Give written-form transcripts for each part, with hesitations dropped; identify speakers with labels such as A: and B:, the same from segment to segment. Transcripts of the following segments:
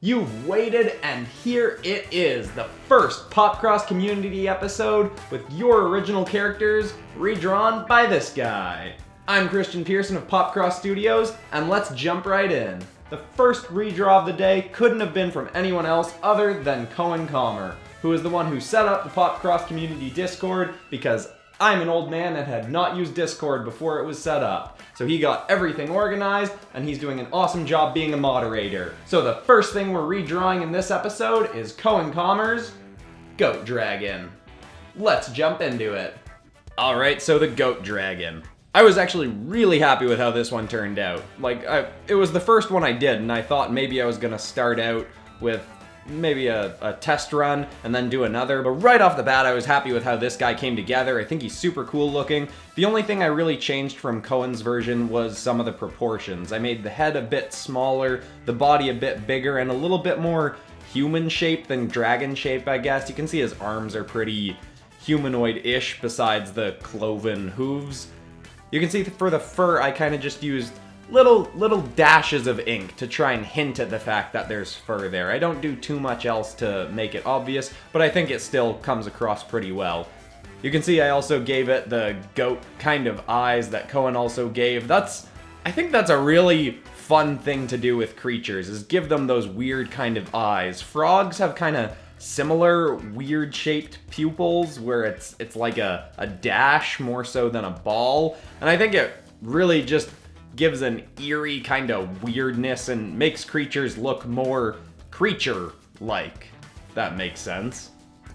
A: You've waited, and here it is, the first PopCross community episode with your original characters redrawn by this guy. I'm Christian Pearson of PopCross Studios, and let's jump right in. The first redraw of the day couldn't have been from anyone else other than CoenKommer, who is the one who set up the PopCross community Discord because I'm an old man and had not used Discord before it was set up. So he got everything organized, and he's doing an awesome job being a moderator. So the first thing we're redrawing in this episode is CoenKommer's Goat Dragon. Let's jump into it. Alright, so the Goat Dragon. I was actually really happy with how this one turned out. It was the first one I did, and I thought maybe I was gonna start out with maybe a test run and then do another, but right off the bat I was happy with how this guy came together. I think he's super cool looking. The only thing I really changed from Cohen's version was some of the proportions. I made the head a bit smaller, the body a bit bigger, and a little bit more human shape than dragon shape, I guess. You can see his arms are pretty humanoid-ish besides the cloven hooves. You can see for the fur I kind of just used little dashes of ink to try and hint at the fact that there's fur there. I don't do too much else to make it obvious, but I think it still comes across pretty well. You can see I also gave it the goat kind of eyes that Cohen also gave. I think that's a really fun thing to do with creatures, is give them those weird kind of eyes. Frogs have kind of similar weird shaped pupils where it's like a dash more so than a ball, and I think it really just gives an eerie kind of weirdness and makes creatures look more creature-like. That makes sense.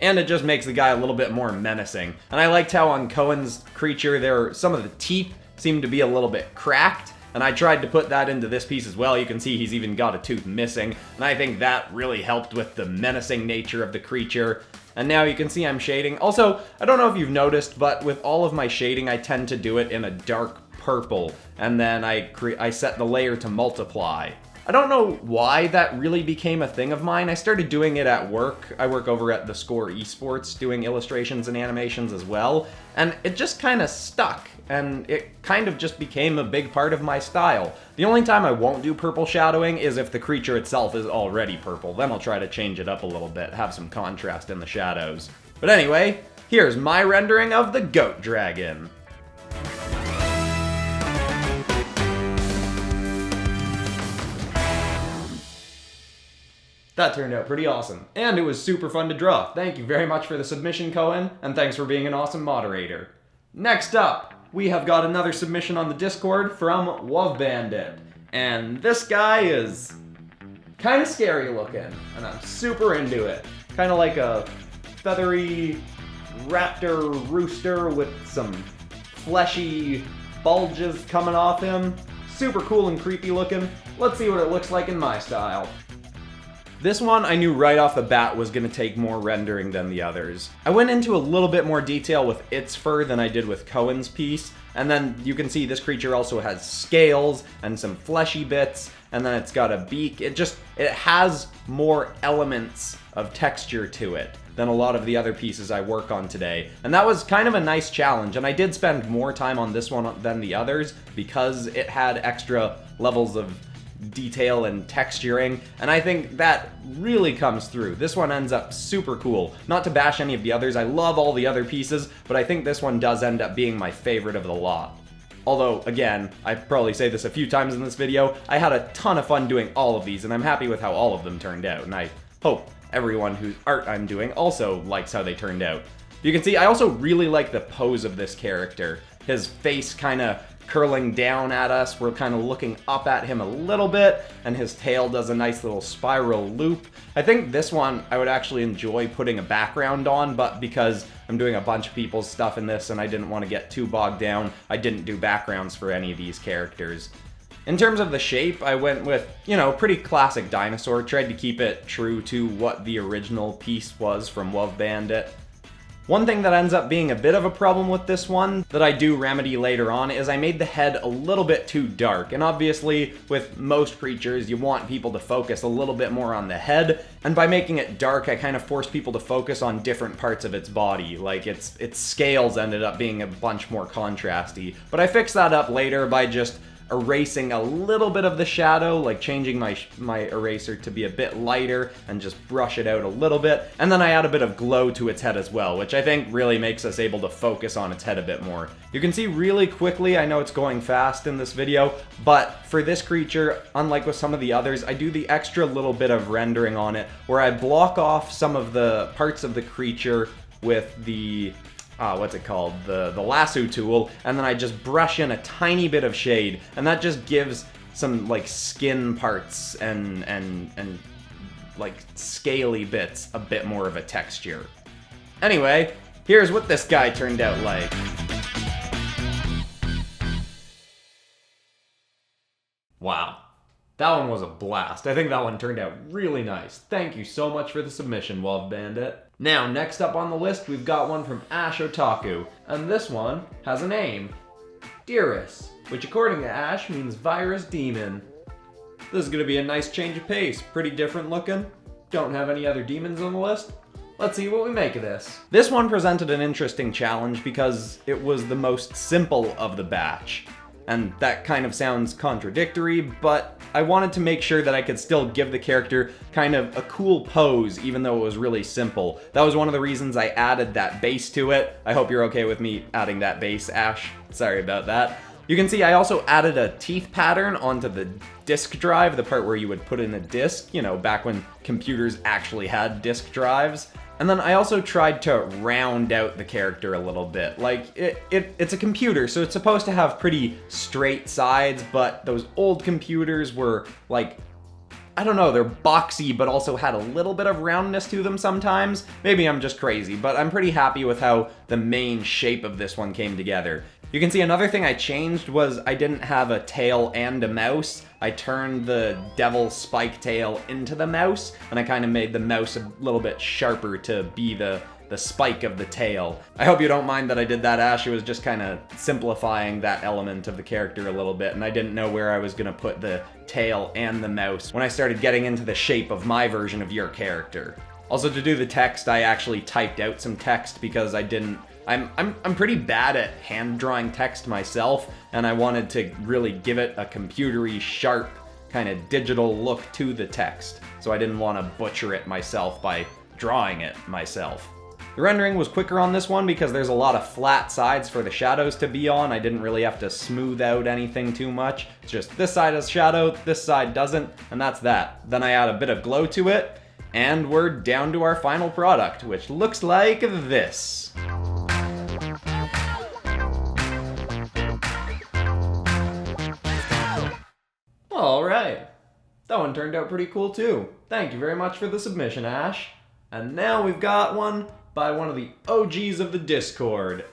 A: And it just makes the guy a little bit more menacing. And I liked how on Cohen's creature some of the teeth seem to be a little bit cracked, and I tried to put that into this piece as well. You can see he's even got a tooth missing, and I think that really helped with the menacing nature of the creature. And now you can see I'm shading. Also, I don't know if you've noticed, but with all of my shading I tend to do it in a dark purple, and then I set the layer to multiply. I don't know why that really became a thing of mine. I started doing it at work. I work over at the Score Esports doing illustrations and animations as well, and it just kind of stuck, and it kind of just became a big part of my style. The only time I won't do purple shadowing is if the creature itself is already purple. Then I'll try to change it up a little bit, have some contrast in the shadows. But anyway, here's my rendering of the Goat Dragon. That turned out pretty awesome, and it was super fun to draw. Thank you very much for the submission, Cohen, and thanks for being an awesome moderator. Next up, we have got another submission on the Discord from Wuvbandit, and this guy is kind of scary looking, and I'm super into it. Kind of like a feathery raptor rooster with some fleshy bulges coming off him. Super cool and creepy looking. Let's see what it looks like in my style. This one I knew right off the bat was going to take more rendering than the others. I went into a little bit more detail with its fur than I did with Cohen's piece, and then you can see this creature also has scales and some fleshy bits, and then it's got a beak. It has more elements of texture to it than a lot of the other pieces I work on today. And that was kind of a nice challenge, and I did spend more time on this one than the others because it had extra levels of detail and texturing, and I think that really comes through. This one ends up super cool. Not to bash any of the others, I love all the other pieces, but I think this one does end up being my favorite of the lot. Although, again, I probably say this a few times in this video, I had a ton of fun doing all of these, and I'm happy with how all of them turned out, and I hope everyone whose art I'm doing also likes how they turned out. You can see I also really like the pose of this character. His face kind of curling down at us, we're kind of looking up at him a little bit, and his tail does a nice little spiral loop. I think this one I would actually enjoy putting a background on, but because I'm doing a bunch of people's stuff in this and I didn't want to get too bogged down, I didn't do backgrounds for any of these characters. In terms of the shape, I went with, pretty classic dinosaur, tried to keep it true to what the original piece was from Wuvbandit. One thing that ends up being a bit of a problem with this one that I do remedy later on is I made the head a little bit too dark, and obviously with most creatures you want people to focus a little bit more on the head, and by making it dark I kind of forced people to focus on different parts of its body, like its scales ended up being a bunch more contrasty. But I fixed that up later by just erasing a little bit of the shadow, like changing my eraser to be a bit lighter and just brush it out a little bit. And then I add a bit of glow to its head as well, which I think really makes us able to focus on its head a bit more. You can see really quickly, I know it's going fast in this video, but for this creature, unlike with some of the others, I do the extra little bit of rendering on it where I block off some of the parts of the creature with the what's it called? The lasso tool, and then I just brush in a tiny bit of shade, and that just gives some like skin parts and like scaly bits a bit more of a texture. Anyway, here's what this guy turned out like. Wow. That one was a blast. I think that one turned out really nice. Thank you so much for the submission, Wuvbandit. Now, next up on the list, we've got one from Ash Otaku, and this one has a name, Dearest, which according to Ash means virus demon. This is gonna be a nice change of pace, pretty different looking. Don't have any other demons on the list. Let's see what we make of this. This one presented an interesting challenge because it was the most simple of the batch. And that kind of sounds contradictory, but I wanted to make sure that I could still give the character kind of a cool pose, even though it was really simple. That was one of the reasons I added that base to it. I hope you're okay with me adding that base, Ash. Sorry about that. You can see I also added a teeth pattern onto the disk drive, the part where you would put in a disk, you know, back when computers actually had disk drives. And then I also tried to round out the character a little bit. Like, it's a computer, so it's supposed to have pretty straight sides, but those old computers were like, I don't know, they're boxy, but also had a little bit of roundness to them sometimes. Maybe I'm just crazy, but I'm pretty happy with how the main shape of this one came together. You can see another thing I changed was I didn't have a tail and a mouse. I turned the devil spike tail into the mouse, and I kind of made the mouse a little bit sharper to be the spike of the tail. I hope you don't mind that I did that, Ash. It was just kind of simplifying that element of the character a little bit, and I didn't know where I was going to put the tail and the mouse when I started getting into the shape of my version of your character. Also, to do the text, I actually typed out some text because I'm pretty bad at hand drawing text myself, and I wanted to really give it a computery, sharp, kind of digital look to the text. So I didn't want to butcher it myself by drawing it myself. The rendering was quicker on this one because there's a lot of flat sides for the shadows to be on. I didn't really have to smooth out anything too much. It's just this side has shadow, this side doesn't, and that's that. Then I add a bit of glow to it, and we're down to our final product, which looks like this. Alright, that one turned out pretty cool too. Thank you very much for the submission, Ash. And now we've got one by one of the OGs of the Discord.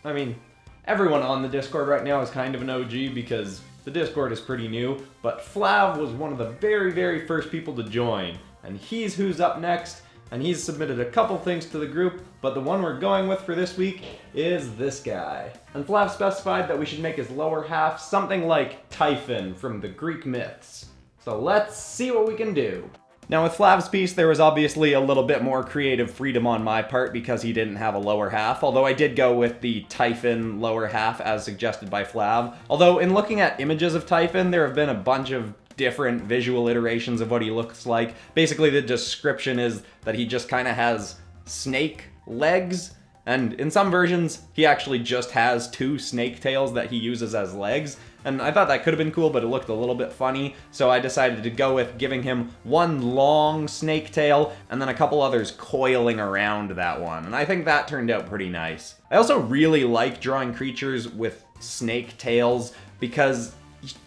A: I mean, everyone on the Discord right now is kind of an OG because the Discord is pretty new, but Flav was one of the very, very first people to join, and he's who's up next, and he's submitted a couple things to the group, but the one we're going with for this week is this guy. And Flav specified that we should make his lower half something like Typhon from the Greek myths. So let's see what we can do. Now with Flav's piece, there was obviously a little bit more creative freedom on my part because he didn't have a lower half, although I did go with the Typhon lower half as suggested by Flav. Although in looking at images of Typhon, there have been a bunch of different visual iterations of what he looks like. Basically the description is that he just kind of has snake legs, and in some versions he actually just has two snake tails that he uses as legs. And I thought that could have been cool, but it looked a little bit funny, so I decided to go with giving him one long snake tail and then a couple others coiling around that one, and I think that turned out pretty nice. I also really like drawing creatures with snake tails because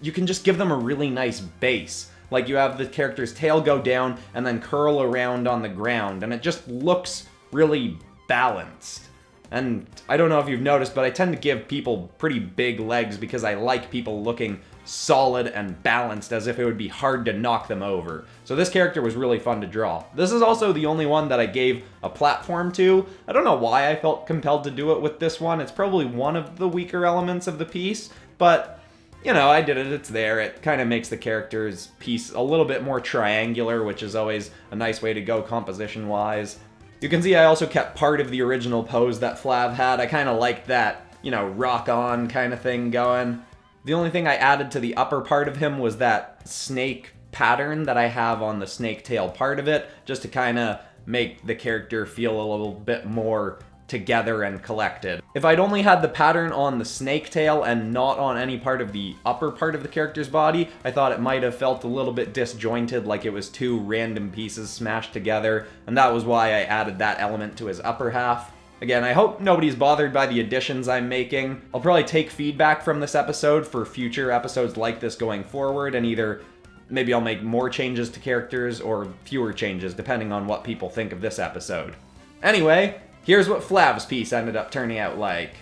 A: you can just give them a really nice base. Like you have the character's tail go down and then curl around on the ground, and it just looks really balanced. And I don't know if you've noticed, but I tend to give people pretty big legs because I like people looking solid and balanced as if it would be hard to knock them over. So this character was really fun to draw. This is also the only one that I gave a platform to. I don't know why I felt compelled to do it with this one. It's probably one of the weaker elements of the piece, but you know, I did it, it's there. It kind of makes the character's piece a little bit more triangular, which is always a nice way to go composition-wise. You can see I also kept part of the original pose that Flav had. I kind of liked that, you know, rock on kind of thing going. The only thing I added to the upper part of him was that snake pattern that I have on the snake tail part of it, just to kind of make the character feel a little bit more together and collected. If I'd only had the pattern on the snake tail and not on any part of the upper part of the character's body, I thought it might have felt a little bit disjointed, like it was two random pieces smashed together, and that was why I added that element to his upper half. Again, I hope nobody's bothered by the additions I'm making. I'll probably take feedback from this episode for future episodes like this going forward, and either maybe I'll make more changes to characters or fewer changes, depending on what people think of this episode. Anyway, here's what Flav's piece ended up turning out like.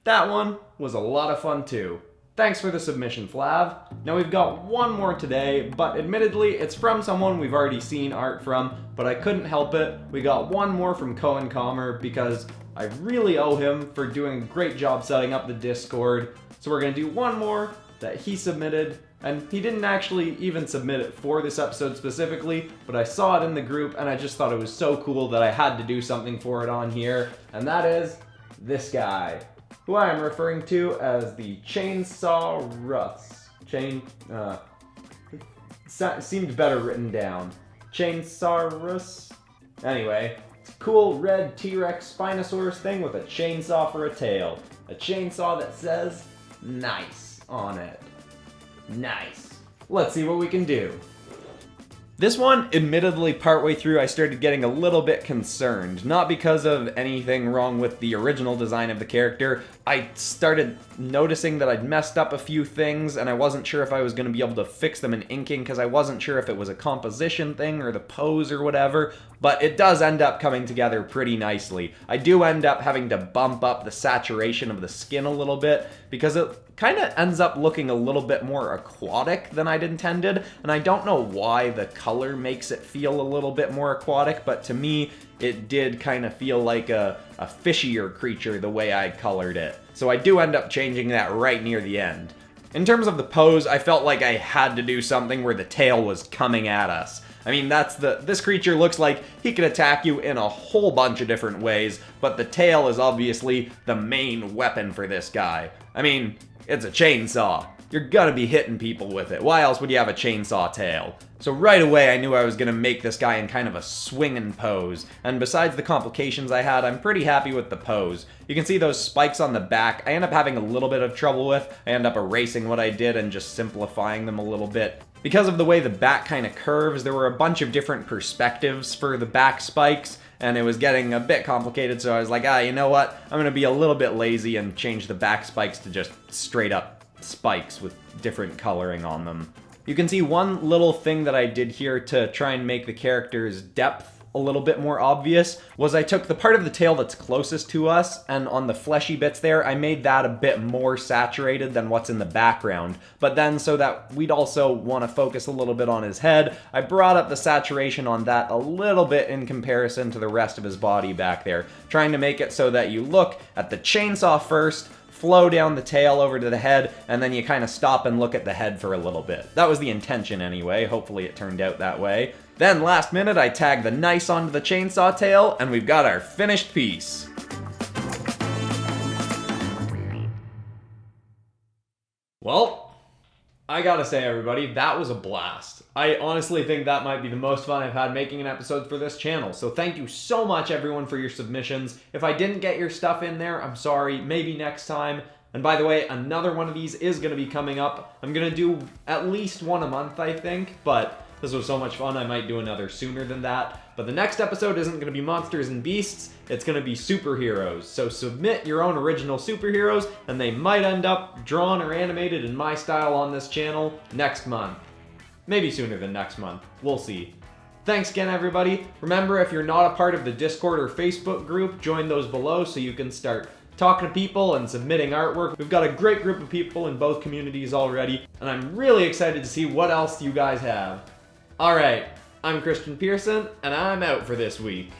A: That one was a lot of fun too. Thanks for the submission, Flav. Now we've got one more today, but admittedly it's from someone we've already seen art from, but I couldn't help it. We got one more from CoenKommer because I really owe him for doing a great job setting up the Discord. So we're gonna do one more that he submitted, and he didn't actually even submit it for this episode specifically, but I saw it in the group and I just thought it was so cool that I had to do something for it on here, and that is this guy, who I am referring to as the Chainsaw Russ. Seemed better written down. Chainsaw Russ? Anyway, it's a cool red T-Rex Spinosaurus thing with a chainsaw for a tail. A chainsaw that says, nice on it. Nice. Let's see what we can do. This one, admittedly, partway through I started getting a little bit concerned. Not because of anything wrong with the original design of the character. I started noticing that I'd messed up a few things and I wasn't sure if I was going to be able to fix them in inking because I wasn't sure if it was a composition thing or the pose or whatever. But it does end up coming together pretty nicely. I do end up having to bump up the saturation of the skin a little bit because it kind of ends up looking a little bit more aquatic than I'd intended, and I don't know why the color makes it feel a little bit more aquatic, but to me it did kind of feel like a fishier creature the way I colored it. So I do end up changing that right near the end. In terms of the pose, I felt like I had to do something where the tail was coming at us. I mean, this creature looks like he could attack you in a whole bunch of different ways, but the tail is obviously the main weapon for this guy. I mean, it's a chainsaw. You're gonna be hitting people with it. Why else would you have a chainsaw tail? So right away I knew I was gonna make this guy in kind of a swinging pose, and besides the complications I had, I'm pretty happy with the pose. You can see those spikes on the back I end up having a little bit of trouble with. I end up erasing what I did and just simplifying them a little bit. Because of the way the back kind of curves, there were a bunch of different perspectives for the back spikes, and it was getting a bit complicated, so I was like, you know what? I'm gonna be a little bit lazy and change the back spikes to just straight up spikes with different coloring on them. You can see one little thing that I did here to try and make the character's depth a little bit more obvious was I took the part of the tail that's closest to us, and on the fleshy bits there, I made that a bit more saturated than what's in the background. But then so that we'd also want to focus a little bit on his head, I brought up the saturation on that a little bit in comparison to the rest of his body back there, trying to make it so that you look at the chainsaw first, flow down the tail over to the head, and then you kind of stop and look at the head for a little bit. That was the intention anyway, hopefully it turned out that way. Then last minute I tagged the nice onto the chainsaw tail, and we've got our finished piece. Well, I gotta say everybody, that was a blast. I honestly think that might be the most fun I've had making an episode for this channel, so thank you so much everyone for your submissions. If I didn't get your stuff in there, I'm sorry, maybe next time. And by the way, another one of these is gonna be coming up. I'm gonna do at least one a month, I think, but this was so much fun, I might do another sooner than that. But the next episode isn't going to be monsters and beasts, it's going to be superheroes. So submit your own original superheroes, and they might end up drawn or animated in my style on this channel next month. Maybe sooner than next month, we'll see. Thanks again everybody. Remember, if you're not a part of the Discord or Facebook group, join those below so you can start talking to people and submitting artwork. We've got a great group of people in both communities already, and I'm really excited to see what else you guys have. Alright, I'm Christian Pearson, and I'm out for this week.